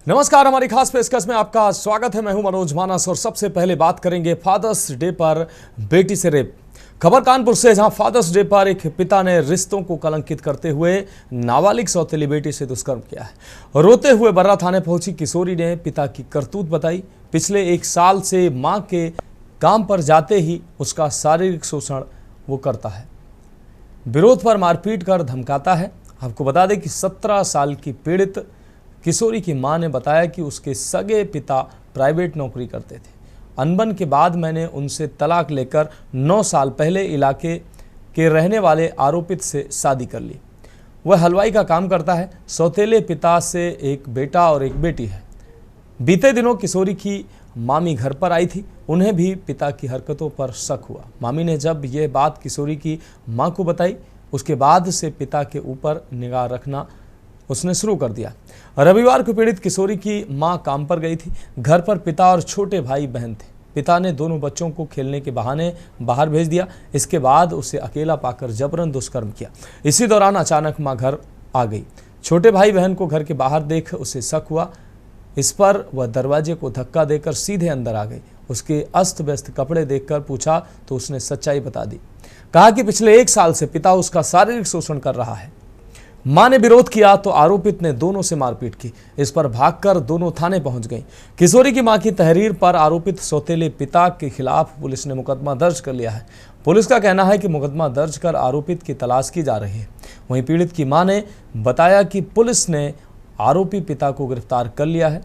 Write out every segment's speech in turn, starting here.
नमस्कार, हमारी खास पेशकश में आपका स्वागत है। मैं हूं मनोज मानस और सबसे पहले बात करेंगे फादर्स डे पर बेटी से रेप। खबर कानपुर से, जहां फादर्स डे पर एक पिता ने रिश्तों को कलंकित करते हुए नाबालिग सौतेली बेटी से दुष्कर्म किया है। रोते हुए बर्रा थाने पहुंची किशोरी ने पिता की करतूत बताई। पिछले 1 साल से मां के काम पर जाते ही उसका शारीरिक शोषण वो करता है, विरोध पर मारपीट कर धमकाता है। आपको बता दें कि 17 साल की पीड़ित किशोरी की मां ने बताया कि उसके सगे पिता प्राइवेट नौकरी करते थे। अनबन के बाद मैंने उनसे तलाक लेकर 9 साल पहले इलाके के रहने वाले आरोपित से शादी कर ली। वह हलवाई का काम करता है। सौतेले पिता से एक बेटा और एक बेटी है। बीते दिनों किशोरी की मामी घर पर आई थी। उन्हें भी पिता की हरकतों पर शक हुआ। मामी ने जब यह बात किशोरी की मां को बताई, उसके बाद से पिता के ऊपर निगाह रखना उसने शुरू कर दिया। रविवार को पीड़ित किशोरी की मां काम पर गई थी। घर पर पिता और छोटे भाई बहन थे। पिता ने दोनों बच्चों को खेलने के बहाने बाहर भेज दिया। इसके बाद उसे अकेला पाकर जबरन दुष्कर्म किया। इसी दौरान अचानक मां घर आ गई। छोटे भाई बहन को घर के बाहर देख उसे शक हुआ। इस पर वह दरवाजे को धक्का देकर सीधे अंदर आ गई। उसके अस्त व्यस्त कपड़े देखकर पूछा तो उसने सच्चाई बता दी। कहा कि पिछले 1 साल से पिता उसका शारीरिक शोषण कर रहा है। मां ने विरोध किया तो आरोपित ने दोनों से मारपीट की। इस पर भागकर दोनों थाने पहुंच गईं। किशोरी की मां की तहरीर पर आरोपित सौतेले पिता के खिलाफ पुलिस ने मुकदमा दर्ज कर लिया है। पुलिस का कहना है कि मुकदमा दर्ज कर आरोपित की तलाश की जा रही है। वहीं पीड़ित की मां ने बताया कि पुलिस ने आरोपी पिता को गिरफ्तार कर लिया है।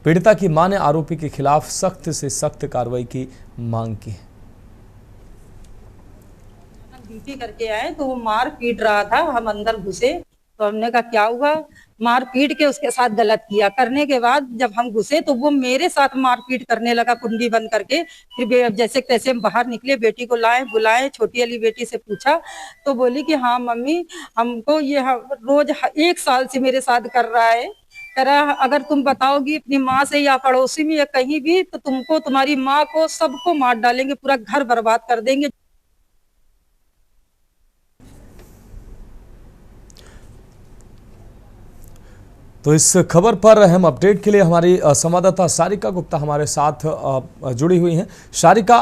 पीड़िता की मां ने आरोपी के खिलाफ सख्त से सख्त कार्रवाई की मांग की है। ड्यूटी करके आए तो वो मार पीट रहा था। हम अंदर घुसे तो हमने कहा क्या हुआ, मार पीट के उसके साथ गलत किया। करने के बाद जब हम घुसे तो वो मेरे साथ मारपीट करने लगा, कुंडी बंद करके। फिर जैसे तैसे हम बाहर निकले, बेटी को लाए, बुलाए। छोटी वाली बेटी से पूछा तो बोली कि हाँ मम्मी, हमको ये रोज 1 साल से मेरे साथ कर रहा है। कह रहा अगर तुम बताओगी अपनी माँ से या पड़ोसी में या कहीं भी तो तुमको, तुम्हारी माँ को, सबको मार डालेंगे, पूरा घर बर्बाद कर देंगे। तो इस खबर पर अहम अपडेट के लिए हमारी संवाददाता सारिका गुप्ता हमारे साथ जुड़ी हुई हैं। सारिका,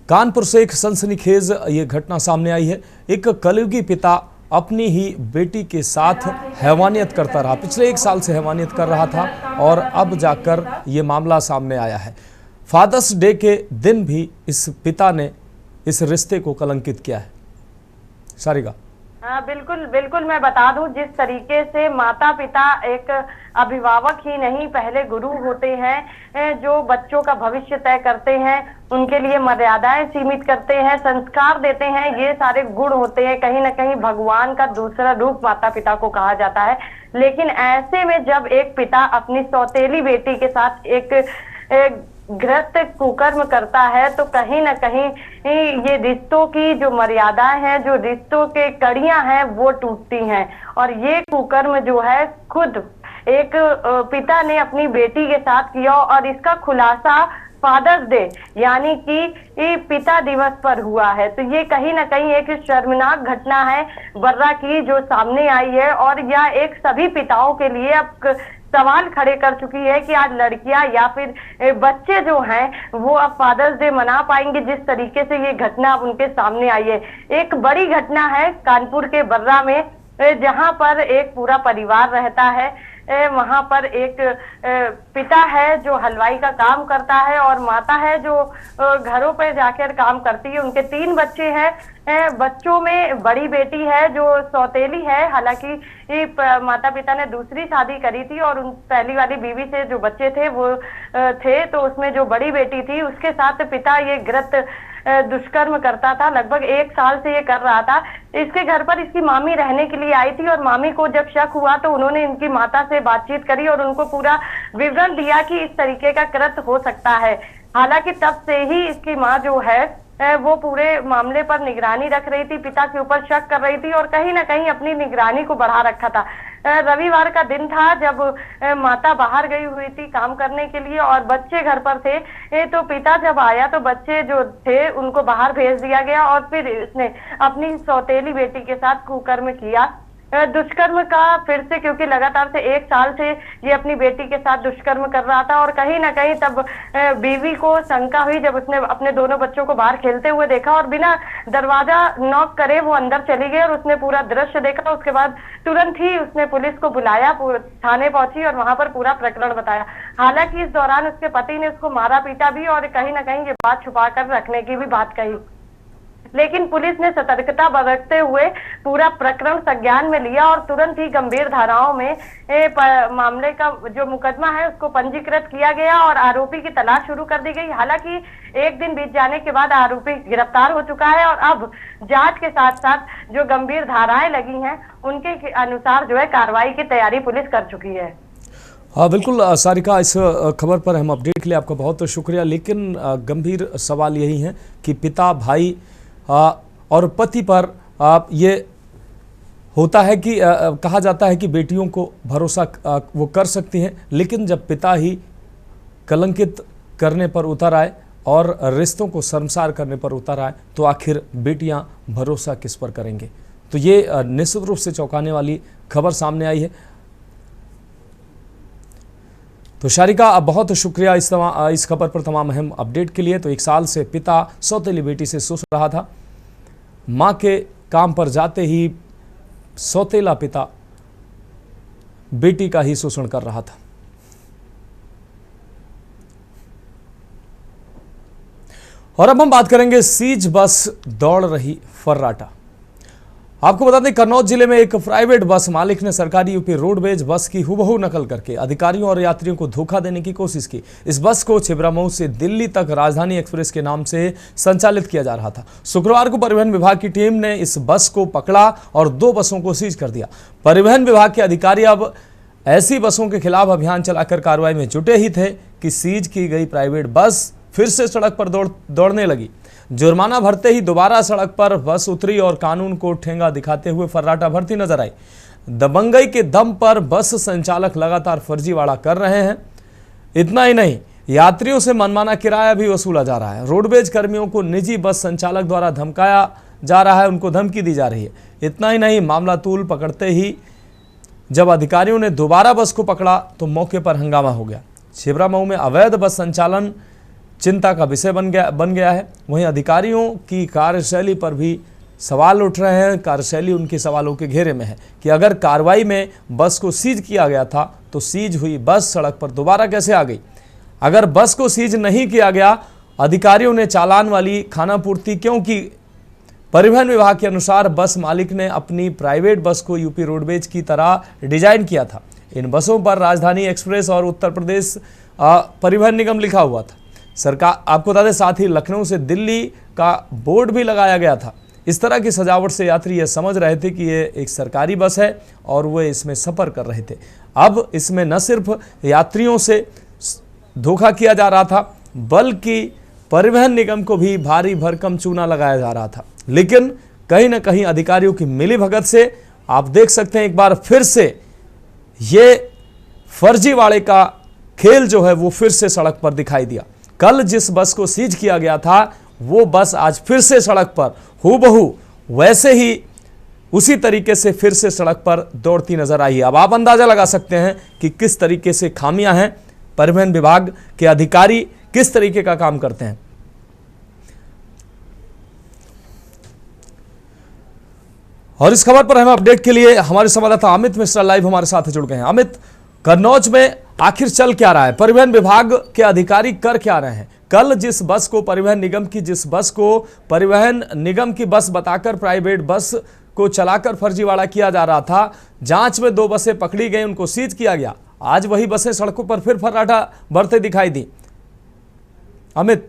कानपुर से एक सनसनीखेज ये घटना सामने आई है। एक कलयुगी पिता अपनी ही बेटी के साथ हैवानियत करता रहा। पिछले 1 साल से हैवानियत कर रहा था और अब जाकर ये मामला सामने आया है। फादर्स डे के दिन भी इस पिता ने इस रिश्ते को कलंकित किया है। सारिका। हाँ, बिल्कुल बिल्कुल। मैं बता दूं, जिस तरीके से माता पिता एक अभिभावक ही नहीं, पहले गुरु होते हैं, जो बच्चों का भविष्य तय करते हैं, उनके लिए मर्यादाएं सीमित करते हैं, संस्कार देते हैं। ये सारे गुण होते हैं। कहीं ना कहीं भगवान का दूसरा रूप माता पिता को कहा जाता है। लेकिन ऐसे में जब एक पिता अपनी सौतेली बेटी के साथ एक घृत कुकर्म करता है तो कहीं ना कहीं ये रिश्तों की जो मर्यादाएं हैं, जो रिश्तों के कड़ियां हैं, वो टूटती हैं। और ये कुकर्म जो है खुद एक पिता ने अपनी बेटी के साथ किया और इसका खुलासा फादर्स डे यानी कि पिता दिवस पर हुआ है। तो ये कहीं ना कहीं एक शर्मनाक घटना है बर्रा की जो सामने आई है। और यह एक सभी पिताओं के लिए अब सवाल खड़े कर चुकी है कि आज लड़कियां या फिर बच्चे जो हैं वो अब फादर्स डे मना पाएंगे जिस तरीके से ये घटना अब उनके सामने आई है। एक बड़ी घटना है कानपुर के बर्रा में, जहां पर एक पूरा परिवार रहता है। वहां पर एक पिता है जो हलवाई का काम करता है और माता है जो घरों पर जाकर काम करती है। उनके 3 बच्चे हैं। बच्चों में बड़ी बेटी है जो सौतेली है। हालांकि माता पिता ने दूसरी शादी करी थी और उन पहली वाली बीवी से जो बच्चे थे वो थे, तो उसमें जो बड़ी बेटी थी उसके साथ पिता ये घृत दुष्कर्म करता था। लगभग 1 साल से ये कर रहा था। इसके घर पर इसकी मामी रहने के लिए आई थी और मामी को जब शक हुआ तो उन्होंने इनकी माता से बातचीत करी और उनको पूरा विवरण दिया कि इस तरीके का कृत्य हो सकता है। हालांकि तब से ही इसकी माँ जो है वो पूरे मामले पर निगरानी रख रही थी, पिता के ऊपर शक कर रही थी और कहीं ना कहीं अपनी निगरानी को बढ़ा रखा था। रविवार का दिन था जब माता बाहर गई हुई थी काम करने के लिए और बच्चे घर पर थे। तो पिता जब आया तो बच्चे जो थे उनको बाहर भेज दिया गया और फिर उसने अपनी सौतेली बेटी के साथ कुकर्म किया। दुष्कर्म का फिर से, क्योंकि लगातार से 1 साल से ये अपनी बेटी के साथ दुष्कर्म कर रहा था और कहीं ना कहीं तब बीवी को शंका हुई जब उसने अपने दोनों बच्चों को बाहर खेलते हुए देखा और बिना दरवाजा नॉक करे वो अंदर चली गई और उसने पूरा दृश्य देखा। उसके बाद तुरंत ही उसने पुलिस को बुलाया, थाने पहुंची और वहां पर पूरा प्रकरण बताया। हालांकि इस दौरान उसके पति ने उसको मारा पीटा भी और कहीं ना कहीं ये बात छुपा कर रखने की भी बात कही, लेकिन पुलिस ने सतर्कता बरतते हुए पूरा प्रकरण संज्ञान में लिया और तुरंत ही गंभीर धाराओं में मामले का जो मुकदमा है उसको पंजीकृत किया गया और आरोपी की तलाश शुरू कर दी गई। हालांकि 1 दिन बीत जाने के बाद आरोपी गिरफ्तार हो चुका है और अब जांच के साथ साथ जो गंभीर धाराएं लगी हैं उनके अनुसार जो है कार्रवाई की तैयारी पुलिस कर चुकी है। हाँ बिल्कुल सारिका, इस खबर पर हम अपडेट के लिए आपका बहुत बहुत शुक्रिया। लेकिन गंभीर सवाल यही है कि पिता, भाई और पति पर ये होता है कि कहा जाता है कि बेटियों को भरोसा वो कर सकती हैं, लेकिन जब पिता ही कलंकित करने पर उतर आए और रिश्तों को शर्मसार करने पर उतर आए तो आखिर बेटियां भरोसा किस पर करेंगे। तो ये निश्चित रूप से चौंकाने वाली खबर सामने आई है। तो शारिका, बहुत शुक्रिया इस खबर पर तमाम अहम अपडेट के लिए। तो 1 साल से पिता सौतेली बेटी से शोषण रहा था। मां के काम पर जाते ही सौतेला पिता बेटी का ही शोषण कर रहा था। और अब हम बात करेंगे सीज बस दौड़ रही फर्राटा। आपको बता दें, कन्नौज जिले में एक प्राइवेट बस मालिक ने सरकारी यूपी रोडवेज बस की हुबहू नकल करके अधिकारियों और यात्रियों को धोखा देने की कोशिश की। इस बस को छिबरामऊ से दिल्ली तक राजधानी एक्सप्रेस के नाम से संचालित किया जा रहा था। शुक्रवार को परिवहन विभाग की टीम ने इस बस को पकड़ा और 2 बसों को सीज कर दिया। परिवहन विभाग के अधिकारी अब ऐसी बसों के खिलाफ अभियान चलाकर कार्रवाई में जुटे ही थे कि सीज की गई प्राइवेट बस फिर से सड़क पर दौड़ने लगी। जुर्माना भरते ही दोबारा सड़क पर बस उतरी और कानून को ठेंगा दिखाते हुए फर्राटा भरती नजर आई। दबंगई के दम पर बस संचालक लगातार फर्जीवाड़ा कर रहे हैं। इतना ही नहीं, यात्रियों से मनमाना किराया भी वसूला जा रहा है। रोडवेज कर्मियों को निजी बस संचालक द्वारा धमकाया जा रहा है, उनको धमकी दी जा रही है। इतना ही नहीं, मामला तूल पकड़ते ही जब अधिकारियों ने दोबारा बस को पकड़ा तो मौके पर हंगामा हो गया। छिबरामऊ में अवैध बस संचालन चिंता का विषय बन गया है। वहीं अधिकारियों की कार्यशैली पर भी सवाल उठ रहे हैं। कार्यशैली उनके सवालों के घेरे में है कि अगर कार्रवाई में बस को सीज किया गया था तो सीज हुई बस सड़क पर दोबारा कैसे आ गई। अगर बस को सीज नहीं किया गया, अधिकारियों ने चालान वाली खानापूर्ति क्यों की। परिवहन विभाग के अनुसार बस मालिक ने अपनी प्राइवेट बस को यूपी रोडवेज की तरह डिजाइन किया था। इन बसों पर राजधानी एक्सप्रेस और उत्तर प्रदेश परिवहन निगम लिखा हुआ था। सरकार, आपको बता दें, साथ ही लखनऊ से दिल्ली का बोर्ड भी लगाया गया था। इस तरह की सजावट से यात्री यह समझ रहे थे कि ये एक सरकारी बस है और वे इसमें सफर कर रहे थे। अब इसमें न सिर्फ यात्रियों से धोखा किया जा रहा था बल्कि परिवहन निगम को भी भारी भरकम चूना लगाया जा रहा था। लेकिन कहीं ना कहीं अधिकारियों की मिलीभगत से आप देख सकते हैं एक बार फिर से ये फर्जीवाड़े का खेल जो है वो फिर से सड़क पर दिखाई दिया। कल जिस बस को सीज किया गया था वो बस आज फिर से सड़क पर हूबहू वैसे ही उसी तरीके से फिर से सड़क पर दौड़ती नजर आई है। अब आप अंदाजा लगा सकते हैं कि किस तरीके से खामियां हैं, परिवहन विभाग के अधिकारी किस तरीके का काम करते हैं। और इस खबर पर हमें अपडेट के लिए हमारे संवाददाता अमित मिश्रा लाइव हमारे साथ जुड़ गए हैं। अमित, कन्नौज में आखिर चल क्या रहा है, परिवहन विभाग के अधिकारी कर क्या रहे हैं? कल जिस बस को परिवहन निगम की बस बताकर प्राइवेट बस को चलाकर फर्जीवाड़ा किया जा रहा था, जांच में 2 बसें पकड़ी गई, उनको सीज किया गया। आज वही बसें सड़कों पर फिर फर्राटा बढ़ते दिखाई दी। अमित,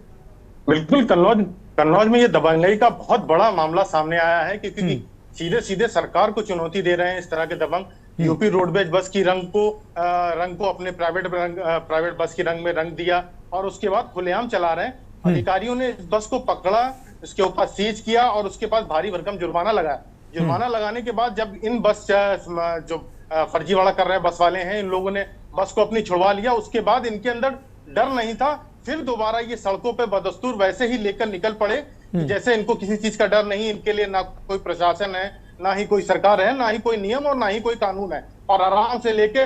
बिल्कुल, कन्नौज में ये दबंगई का बहुत बड़ा मामला सामने आया है क्योंकि सीधे सीधे सरकार को चुनौती दे रहे हैं इस तरह के दबंग। यूपी रोडवेज बस की रंग को अपने प्राइवेट बस की रंग में रंग दिया और उसके बाद खुलेआम चला रहे हैं। अधिकारियों ने इस बस को पकड़ा, इसके ऊपर सीज किया और उसके पास भारी भरकम जुर्माना लगाया। जुर्माना लगाने के बाद जब इन बस जो फर्जीवाड़ा कर रहे हैं बस वाले हैं, इन लोगों ने बस को अपनी छुड़वा लिया। उसके बाद इनके अंदर डर नहीं था, फिर दोबारा ये सड़कों पे बदस्तूर वैसे ही लेकर निकल पड़े जैसे इनको किसी चीज का डर नहीं। इनके लिए ना कोई प्रशासन है, ना ही कोई सरकार है, ना ही कोई नियम और ना ही कोई कानून है, और आराम से लेके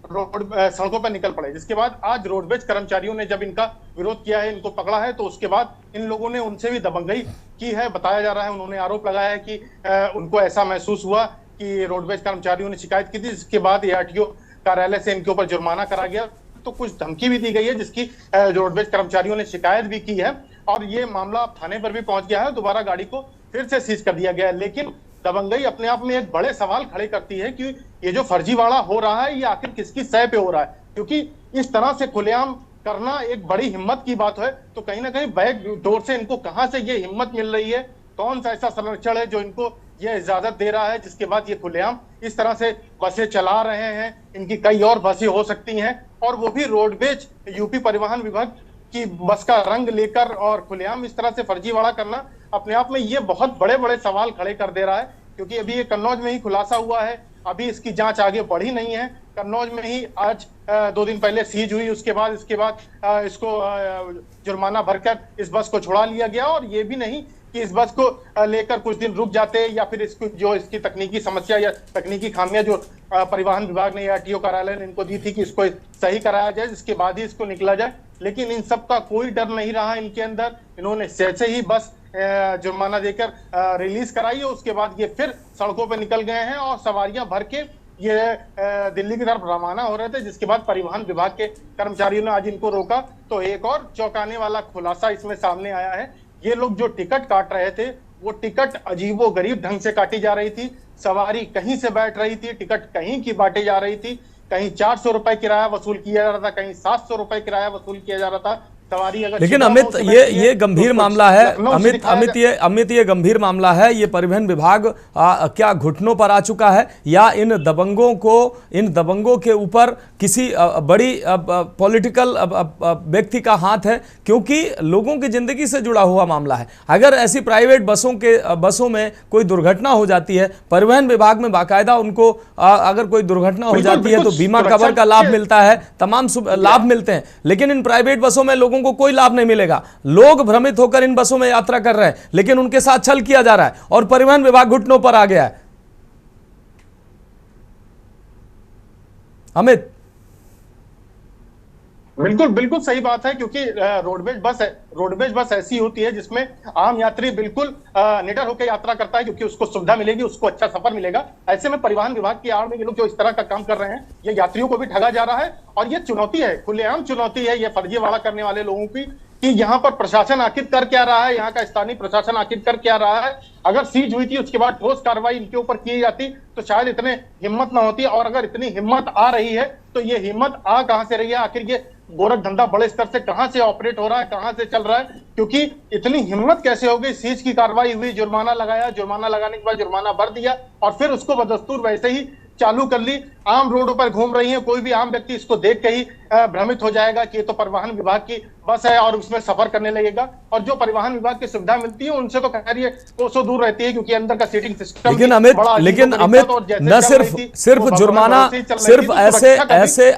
रोड सड़कों पर निकल पड़े। जिसके बाद आज रोडवेज कर्मचारियों ने जब इनका विरोध किया है, इनको पकड़ा है, तो उसके बाद इन लोगों ने उनसे भी दबंगई की है। बताया जा रहा है, उन्होंने आरोप लगाया है कि उनको ऐसा महसूस हुआ कि रोडवेज कर्मचारियों ने शिकायत की थी, जिसके बाद ARTO कार्यालय से इनके ऊपर जुर्माना करा गया। तो कुछ धमकी भी दी गई है, जिसकी रोडवेज कर्मचारियों ने शिकायत भी की है, और ये मामला थाने पर भी पहुंच गया है। दोबारा गाड़ी को फिर से सीज कर दिया गया है। लेकिन दबंगई अपने आप में एक बड़े सवाल खड़े करती है कि ये जो फर्जीवाड़ा हो रहा है, ये आखिर किसकी सह पे हो रहा है? क्योंकि इस तरह से खुलेआम करना एक बड़ी हिम्मत की बात है। तो कहीं ना कहीं बैक डोर से इनको कहां से ये हिम्मत मिल रही है? कौन सा ऐसा संरक्षण है जो इनको ये इजाजत दे रहा है, जिसके बाद ये खुलेआम इस तरह से बसें चला रहे हैं? इनकी कई और बसें हो सकती हैं, और वो भी रोडवेज यूपी परिवहन विभाग की बस का रंग लेकर, और खुलेआम इस तरह से फर्जीवाड़ा करना अपने आप में ये बहुत बड़े बड़े सवाल खड़े कर दे रहा है। क्योंकि अभी ये कन्नौज में ही खुलासा हुआ है, अभी इसकी जांच आगे बढ़ी नहीं है। कन्नौज में ही आज 2 दिन पहले सीज हुई, इसके बाद इसको जुर्माना भरकर इस बस को छुड़ा लिया गया। और ये भी नहीं कि इस बस को लेकर कुछ दिन रुक जाते, या फिर इसको जो इसकी तकनीकी समस्या या तकनीकी खामियां जो परिवहन विभाग ने या ARTO कार्यालय ने इनको दी थी कि इसको सही कराया जाए, जिसके बाद ही इसको निकला जाए। लेकिन इन सब का कोई डर नहीं रहा इनके अंदर। इन्होंने जैसे ही बस जुर्माना देकर रिलीज कराई है, उसके बाद ये फिर सड़कों पर निकल गए हैं, और सवारियां भर के ये दिल्ली की तरफ रवाना हो रहे थे। जिसके बाद परिवहन विभाग के कर्मचारियों ने आज इनको रोका, तो एक और चौंकाने वाला खुलासा इसमें सामने आया है। ये लोग जो टिकट काट रहे थे, वो टिकट अजीबोगरीब ढंग से काटी जा रही थी। सवारी कहीं से बैठ रही थी, टिकट कहीं की बांटी जा रही थी। कहीं 400 रुपए किराया वसूल किया जा रहा था, कहीं 700 रुपए किराया वसूल किया जा रहा था। सवारी अगर लेकिन अमित, ये गंभीर मामला है। अमित ये गंभीर मामला है। ये परिवहन विभाग क्या घुटनों पर आ चुका है, या इन दबंगों के ऊपर किसी बड़ी पॉलिटिकल व्यक्ति का हाथ है? क्योंकि लोगों की जिंदगी से जुड़ा हुआ मामला है। अगर ऐसी प्राइवेट बसों में कोई दुर्घटना हो जाती है, परिवहन विभाग में बाकायदा उनको अगर कोई दुर्घटना हो जाती है तो बीमा कवर का लाभ मिलता है, तमाम लाभ मिलते हैं। लेकिन इन प्राइवेट बसों में लोगों को कोई लाभ नहीं मिलेगा। लोग भ्रमित होकर इन बसों में यात्रा कर रहे हैं, लेकिन उनके साथ छल किया जा रहा है, और परिवहन विभाग घुटनों पर आ गया है। अमित, बिल्कुल सही बात है। क्योंकि रोडवेज बस ऐसी होती है जिसमें आम यात्री बिल्कुल निडर होकर यात्रा करता है, क्योंकि उसको सुविधा मिलेगी, उसको अच्छा सफर मिलेगा। ऐसे में परिवहन विभाग की आड़ में ये लोग जो इस तरह का काम कर रहे हैं, ये यात्रियों को भी ठगा जा रहा है। और ये चुनौती है, खुलेआम चुनौती है ये फर्जीवाड़ा करने वाले लोगों की, कि यहाँ पर प्रशासन आखिर कर क्या रहा है, यहाँ का स्थानीय प्रशासन आखिर कर क्या रहा है। अगर सीज हुई थी, उसके बाद ठोस कार्रवाई इनके ऊपर की जाती तो शायद इतने हिम्मत ना होती। और अगर इतनी हिम्मत आ रही है, तो ये हिम्मत आ कहां से रही है? आखिर ये गोरख धंधा बड़े स्तर से कहां से ऑपरेट हो रहा है, कहां से चल रहा है? क्योंकि इतनी हिम्मत कैसे हो गई? सीज की कार्रवाई हुई, जुर्माना लगाया, जुर्माना लगाने के बाद जुर्माना भर दिया, और फिर उसको बदस्तूर वैसे ही चालू कर ली। आम रोडों पर घूम रही है, कोई भी आम व्यक्ति इसको देख के ही भ्रमित हो जाएगा कि ये तो परिवहन विभाग की बस है, और उसमें सफर करने लगेगा। और जो परिवहन विभाग की सुविधा मिलती है, उनसे तो खैर ये कोसों दूर रहती है, क्योंकि अंदर का सीटिंग सिस्टम। लेकिन अमित न सिर्फ जुर्माना, सिर्फ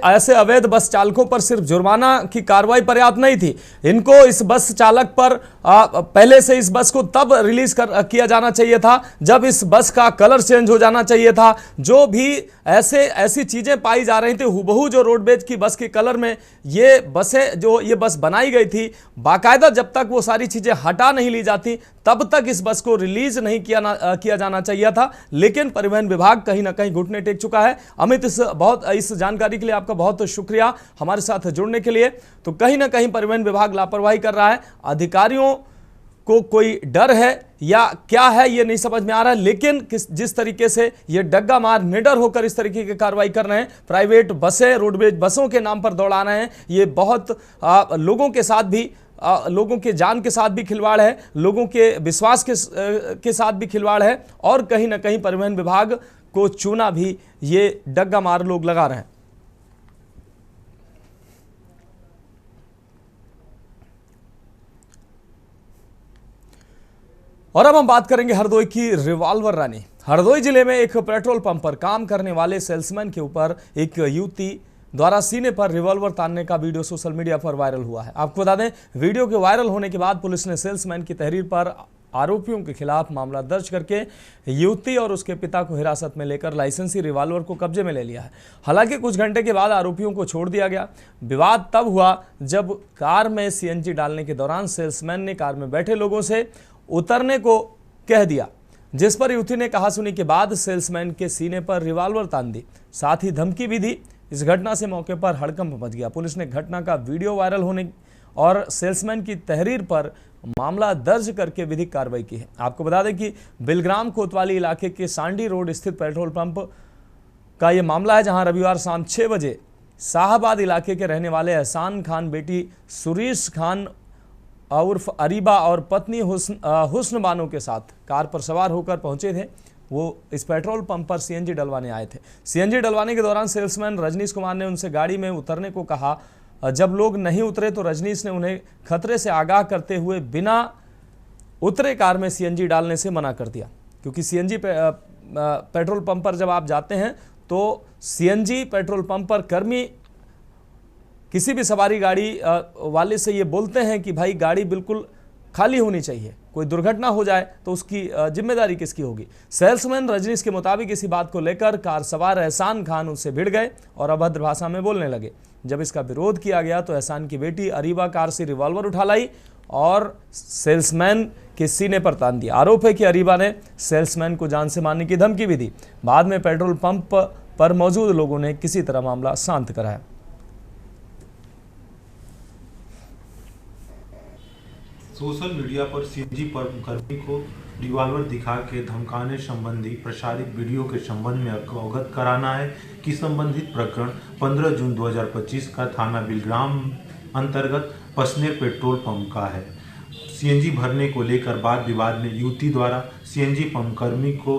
ऐसे अवैध बस चालकों पर सिर्फ जुर्माना की कार्रवाई पर्याप्त नहीं थी। इनको इस बस चालक पर पहले से इस बस को तब रिलीज किया जाना चाहिए था जब इस बस का कलर चेंज हो जाना चाहिए था। जो भी ऐसी चीजें पाई जा रही थी, हुबहू जो रोडवेज की बस के कलर में ये बस बनाई गई थी, बाकायदा जब तक वो सारी चीजें हटा नहीं ली जाती, तब तक इस बस को रिलीज नहीं किया जाना चाहिए था। लेकिन परिवहन विभाग कहीं ना कहीं घुटने टेक चुका है। अमित, इस जानकारी के लिए आपका बहुत शुक्रिया, हमारे साथ जुड़ने के लिए। तो कहीं ना कहीं परिवहन विभाग लापरवाही कर रहा है, अधिकारियों को कोई डर है या क्या है ये नहीं समझ में आ रहा है। लेकिन जिस तरीके से ये डग्गा मार निडर होकर इस तरीके की कार्रवाई कर रहे हैं, प्राइवेट बसें रोडवेज बसों के नाम पर दौड़ा रहे हैं, ये बहुत लोगों के साथ भी, लोगों के जान के साथ भी खिलवाड़ है, लोगों के विश्वास के साथ भी खिलवाड़ है, और कहीं ना कहीं परिवहन विभाग को चूना भी ये डग्गा मार लोग लगा रहे हैं। और अब हम बात करेंगे हरदोई की रिवॉल्वर रानी। हरदोई जिले में एक पेट्रोल पंप पर काम करने वाले सेल्समैन के ऊपर एक युवती द्वारा सीने पर रिवॉल्वर तानने का वीडियो सोशल मीडिया पर वायरल हुआ है। आपको बता दें, वीडियो के वायरल होने के बाद पुलिस ने सेल्समैन की तहरीर पर आरोपियों के खिलाफ मामला दर्ज करके युवती और उसके पिता को हिरासत में लेकर लाइसेंसी रिवॉल्वर को कब्जे में ले लिया है। हालांकि कुछ घंटे के बाद आरोपियों को छोड़ दिया गया। विवाद तब हुआ जब कार में सीएनजी डालने के दौरान सेल्समैन ने कार में बैठे लोगों से उतरने को कह दिया, जिस पर युवती ने कहा सुनी के बाद सेल्समैन के सीने पर रिवॉल्वर तान दी, साथ ही धमकी भी दी। इस घटना से मौके पर हड़कंप मच गया। पुलिस ने घटना का वीडियो वायरल होने और सेल्समैन की तहरीर पर मामला दर्ज करके विधिक कार्रवाई की है। आपको बता दें कि बिलग्राम कोतवाली इलाके के सांडी रोड स्थित पेट्रोल पंप का ये मामला है, जहां रविवार शाम 6 बजे शाहबाद इलाके के रहने वाले एहसान खान बेटी सुरीश खान उर्फ अरीबा और पत्नी हुस्न बानो के साथ कार पर सवार होकर पहुंचे थे। वो इस पेट्रोल पंप पर सीएनजी डलवाने आए थे। सीएनजी डलवाने के दौरान सेल्समैन रजनीश कुमार ने उनसे गाड़ी में उतरने को कहा। जब लोग नहीं उतरे तो रजनीश ने उन्हें खतरे से आगाह करते हुए बिना उतरे कार में सीएनजी डालने से मना कर दिया, क्योंकि सीएनजी पेट्रोल पंप पर जब आप जाते हैं तो सीएनजी पेट्रोल पंप पर कर्मी किसी भी सवारी गाड़ी वाले से ये बोलते हैं कि भाई गाड़ी बिल्कुल खाली होनी चाहिए, कोई दुर्घटना हो जाए तो उसकी जिम्मेदारी किसकी होगी। सेल्समैन रजनीश के मुताबिक इसी बात को लेकर कार सवार एहसान खान उससे भिड़ गए और अभद्र भाषा में बोलने लगे। जब इसका विरोध किया गया तो एहसान की बेटी अरीबा कार से रिवॉल्वर उठा लाई और सेल्समैन के सीने पर तान दिया। आरोप है कि अरीबा ने सेल्समैन को जान से मारने की धमकी भी दी। बाद में पेट्रोल पंप पर मौजूद लोगों ने किसी तरह मामला शांत कराया। सोशल मीडिया पर सीएनजी कर्मी को रिवॉल्वर दिखा के धमकाने संबंधी प्रसारित वीडियो के संबंध में अवगत कराना है कि संबंधित प्रकरण 15 जून 2025 का थाना बिलग्राम अंतर्गत पसनेर पेट्रोल पंप का है। सीएनजी भरने को लेकर वाद विवाद में युवती द्वारा सीएनजी पंप कर्मी को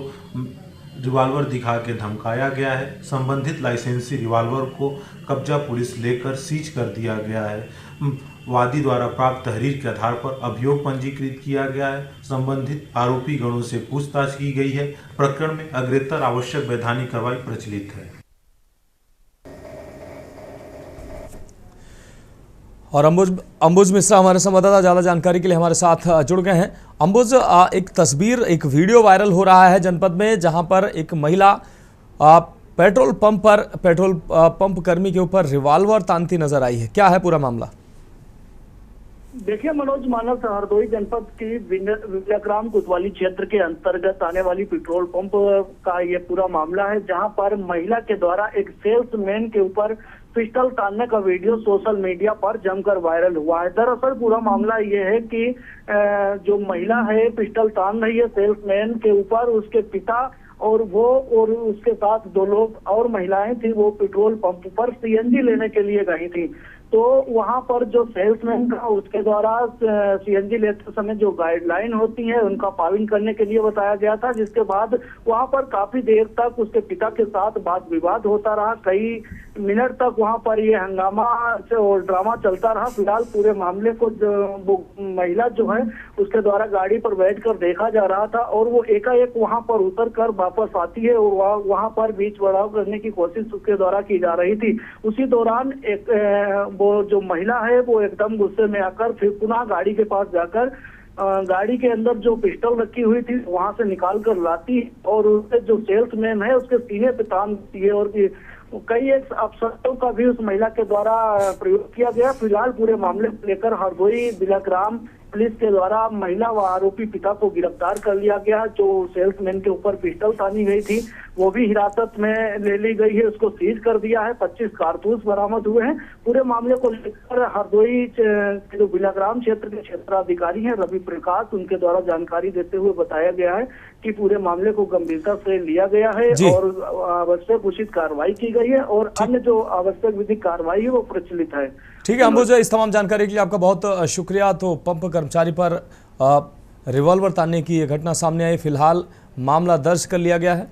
रिवॉल्वर दिखा के धमकाया गया है। संबंधित लाइसेंसी रिवॉल्वर को कब्जा पुलिस लेकर सीज कर दिया गया है। वादी द्वारा प्राप्त तहरीर के आधार पर अभियोग पंजीकृत किया गया है। संबंधित आरोपी गणों से पूछताछ की गई है। प्रकरण में अग्रेतर आवश्यक वैधानिक कार्रवाई प्रचलित है। और अंबुज मिश्रा हमारे संवाददाता ज्यादा जानकारी के लिए हमारे साथ जुड़ गए हैं। अंबुज, एक तस्वीर, एक वीडियो वायरल हो रहा है जनपद में, जहां पर एक महिला पेट्रोल पंप कर्मी के ऊपर रिवॉल्वर तानती नजर आई है। क्या है पूरा मामला? देखिए मनोज, मानव हरदोई जनपद की बिलग्राम कोतवाली क्षेत्र के अंतर्गत आने वाली पेट्रोल पंप का ये पूरा मामला है, जहां पर महिला के द्वारा एक सेल्समैन के ऊपर पिस्टल तानने का वीडियो सोशल मीडिया पर जमकर वायरल हुआ है। दरअसल पूरा मामला ये है कि जो महिला है पिस्टल तान रही है सेल्समैन के ऊपर, उसके पिता और वो और उसके साथ 2 लोग और महिलाएं थी, वो पेट्रोल पंप पर सीएनजी लेने के लिए गई थी। तो वहां पर जो सेल्समैन था उसके द्वारा सीएनजी लेते समय जो गाइडलाइन होती है उनका पालन करने के लिए बताया गया था, जिसके बाद वहां पर काफी देर तक उसके पिता के साथ वाद विवाद होता रहा। कई मिनट तक वहां पर ये हंगामा और ड्रामा चलता रहा। फिलहाल पूरे मामले को वो महिला जो है उसके द्वारा गाड़ी पर बैठकर देखा जा रहा था और वो एकाएक वहां पर उतर कर वापस आती है और वहां पर बीच बढ़ाव करने की कोशिश उसके द्वारा की जा रही थी। उसी दौरान वो जो महिला है वो एकदम गुस्से में आकर फिर पुनः गाड़ी के पास जाकर गाड़ी के अंदर जो पिस्टल रखी हुई थी वहां से निकाल कर लाती और उससे जो सेल्समैन है उसके सीने पे तान देती है और कई एक अफसरों का भी उस महिला के द्वारा प्रयोग किया गया। फिलहाल पूरे मामले को लेकर हरदोई बिलग्राम पुलिस के द्वारा महिला व आरोपी पिता को गिरफ्तार कर लिया गया। जो सेल्समैन के ऊपर पिस्टल तानी गई थी वो भी हिरासत में ले ली गई है, उसको सीज कर दिया है। 25 कारतूस बरामद हुए हैं। पूरे मामले को लेकर हरदोई जो बिलग्राम क्षेत्र के क्षेत्राधिकारी हैं रवि प्रकाश, उनके द्वारा जानकारी देते हुए बताया गया है कि पूरे मामले को गंभीरता से लिया गया है और आवश्यक उचित कार्रवाई की गई है और अन्य जो आवश्यक विधिक कार्रवाई है वो प्रचलित है। ठीक है अंबुज, इस तमाम जानकारी के लिए आपका बहुत शुक्रिया। तो पंप कर्मचारी पर रिवॉल्वर तानने की ये घटना सामने आई। फिलहाल मामला दर्ज कर लिया गया है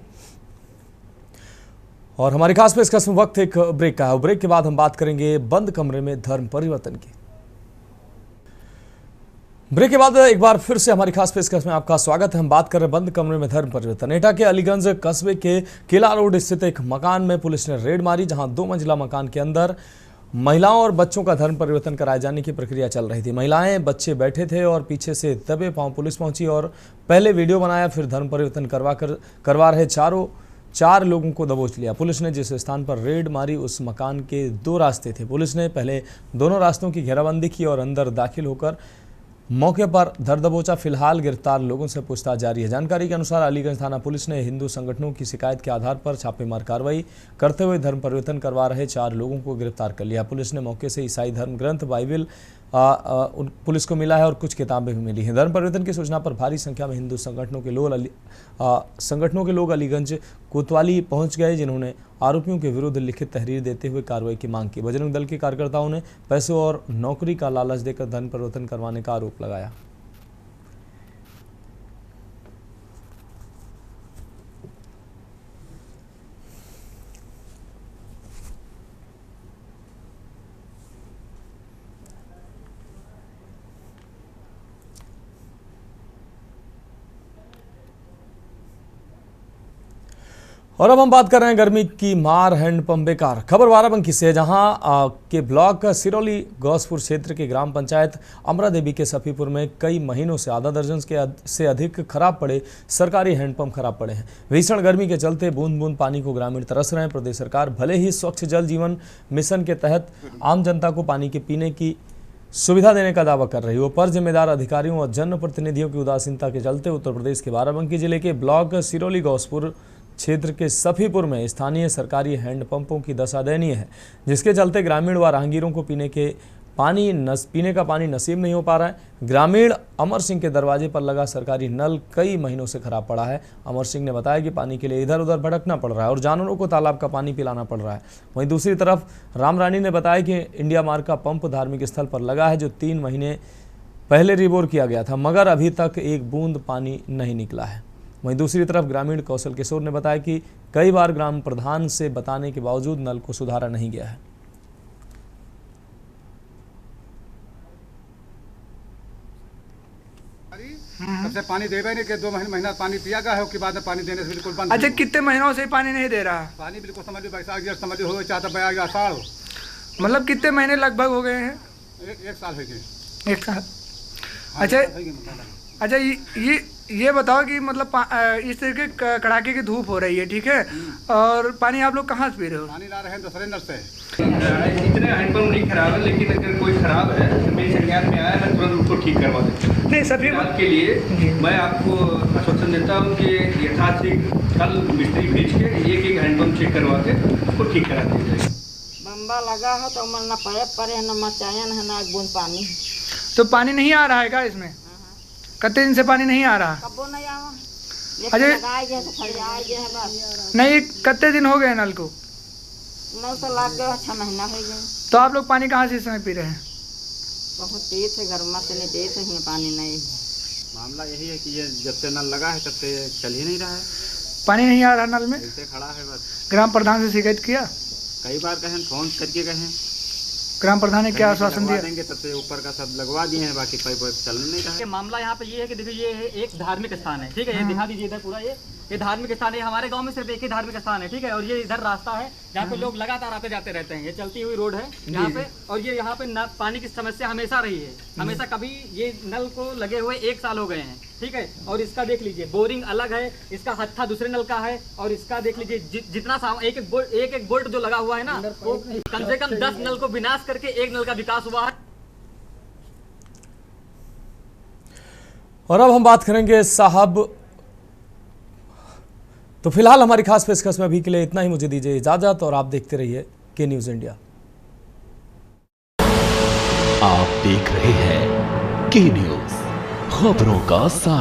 और हमारी खास पेशकश में वक्त एक ब्रेक का है। ब्रेक के बाद हम बात करेंगे बंद कमरे में धर्म परिवर्तन की। ब्रेक के बाद एक बार फिर से हमारी खास पेशकश में आपका स्वागत है। हम बात कर रहे हैं बंद कमरे में धर्म परिवर्तन। एटा के अलीगंज कस्बे के किला रोड स्थित एक मकान में पुलिस ने रेड मारी, जहां 2 मंजिला मकान के अंदर महिलाओं और बच्चों का धर्म परिवर्तन कराए जाने की प्रक्रिया चल रही थी। महिलाएं, बच्चे बैठे थे और पीछे से दबे पांव पुलिस पहुंची और पहले वीडियो बनाया, फिर धर्म परिवर्तन करवा रहे चार लोगों को दबोच लिया। पुलिस ने जिस स्थान पर रेड मारी उस मकान के 2 रास्ते थे। पुलिस ने पहले दोनों रास्तों की घेराबंदी की और अंदर दाखिल होकर मौके पर धर दबोचा। फिलहाल गिरफ्तार लोगों से पूछताछ जारी है। जानकारी के अनुसार अलीगंज थाना पुलिस ने हिंदू संगठनों की शिकायत के आधार पर छापेमार कार्रवाई करते हुए धर्म परिवर्तन करवा रहे 4 लोगों को गिरफ्तार कर लिया। पुलिस ने मौके से ईसाई धर्म ग्रंथ बाइबल पुलिस को मिला है और कुछ किताबें भी मिली हैं। धर्म परिवर्तन की सूचना पर भारी संख्या में हिंदू संगठनों के लोग अलीगंज कोतवाली पहुंच गए, जिन्होंने आरोपियों के विरुद्ध लिखित तहरीर देते हुए कार्रवाई की मांग की। बजरंग दल के कार्यकर्ताओं ने पैसों और नौकरी का लालच देकर धर्म परिवर्तन करवाने का आरोप लगाया। और अब हम बात कर रहे हैं गर्मी की मार, हैंडपंप बेकार। खबर बाराबंकी से, जहां के ब्लॉक सिरौली गौसपुर क्षेत्र के ग्राम पंचायत अमरा देवी के सफीपुर में कई महीनों से आधा दर्जन से अधिक खराब पड़े सरकारी हैंडपंप खराब पड़े हैं। भीषण गर्मी के चलते बूंद बूंद पानी को ग्रामीण तरस रहे हैं। प्रदेश सरकार भले ही स्वच्छ जल जीवन मिशन के तहत आम जनता को पानी के पीने की सुविधा देने का दावा कर रही हो, पर जिम्मेदार अधिकारियों और जनप्रतिनिधियों की उदासीनता के चलते उत्तर प्रदेश के बाराबंकी जिले के ब्लॉक सिरौली गौसपुर क्षेत्र के सफीपुर में स्थानीय सरकारी हैंडपंपों की दशा दयनीय है, जिसके चलते ग्रामीण व राहगीरों को पीने का पानी नसीब नहीं हो पा रहा है। ग्रामीण अमर सिंह के दरवाजे पर लगा सरकारी नल कई महीनों से खराब पड़ा है। अमर सिंह ने बताया कि पानी के लिए इधर उधर भटकना पड़ रहा है और जानवरों को तालाब का पानी पिलाना पड़ रहा है। वहीं दूसरी तरफ राम रानी ने बताया कि इंडिया मार्ग का पंप धार्मिक स्थल पर लगा है, जो 3 महीने पहले रिबोर किया गया था, मगर अभी तक एक बूंद पानी नहीं निकला है। वहीं दूसरी तरफ ग्रामीण कौशल किशोर ने बताया कि कई बार ग्राम प्रधान से बताने के बावजूद नल को सुधारा नहीं गया है। सबसे पानी देवे नहीं कि 2 महीना पानी पिया गया है, उसके बाद में पानी देने से बिल्कुल बंद। अच्छा, कितने महीनों से पानी नहीं दे रहा? पानी बिल्कुल समझ लो बैसाख या समझ लो हो चाहता बया गया आषाढ़। मतलब कितने महीने लगभग हो गए हैं? एक साल हो गए। 1 साल। अच्छा, ये बताओ कि मतलब इस तरह के कड़ाके की धूप हो रही है, ठीक है, और पानी आप लोग कहाँ से पी रहे हो? पानी ला रहे हैं दूसरे नल से। इतने हैंडपंप नहीं खराब है, लेकिन अगर कोई खराब है तो मेरे संज्ञान में आया, मैं तुरंत उसको ठीक करवा देता हूँ। नहीं, सभी के लिए मैं आपको आश्वासन देता हूँ कि यथाशीघ्र कल मिस्त्री भेज के एक हैंडपंप चेक करवा के उसको ठीक करा दिया जाएगा। बम्बा लगा है तो मन न पाइप पड़े न मचायन है न बूंद पानी। तो पानी नहीं आ रहा है क्या इसमें? कितने दिन से पानी नहीं आ रहा? कबो नहीं आवा। अजय बस नहीं, कितने दिन हो गए नल को? नल तो लाग गया 6 महीना हो गए। तो आप लोग पानी कहाँ से इस समय पी रहे हैं? बहुत तेज है, घर में से नहीं देते हैं पानी नहीं। मामला यही है कि ये जब से नल लगा है तब से चल ही नहीं रहा है, पानी नहीं आ रहा नल में। ऐसे खड़ा है बस। ग्राम प्रधान से शिकायत किया? कई बार कहें, फोन करके कहें, ग्राम प्रधान ने क्या आश्वासन दिया? देंगे तब से ऊपर का सब लगवा दिए हैं, बाकी पाइप चल नहीं रहा है। मामला यहाँ पे ये है कि देखिए, ये है एक धार्मिक स्थान है, ठीक है, ये दिखा दीजिए इधर पूरा, ये धार्मिक स्थान है। हमारे गांव में सिर्फ एक ही धार्मिक स्थान है, ठीक है, और ये इधर रास्ता है जहाँ पे लोग लगातार आते जाते रहते हैं। ये चलती हुई रोड है यहाँ पे, और ये यहाँ पे पानी की समस्या हमेशा रही है, हमेशा। कभी ये नल को लगे हुए 1 साल हो गए हैं, ठीक है, और इसका देख लीजिए बोरिंग अलग है, इसका हत्था दूसरे नल का है, और इसका देख लीजिए जितना एक बोल्ट जो लगा हुआ है ना, वो कम से कम 10 नल को विनाश करके 1 नल का विकास हुआ है। और अब हम बात करेंगे साहब, तो फिलहाल हमारी खास पेशकश में अभी के लिए इतना ही। मुझे दीजिए इजाजत और आप देखते रहिए के न्यूज इंडिया। आप देख रहे हैं के न्यूज, खबरों का सार।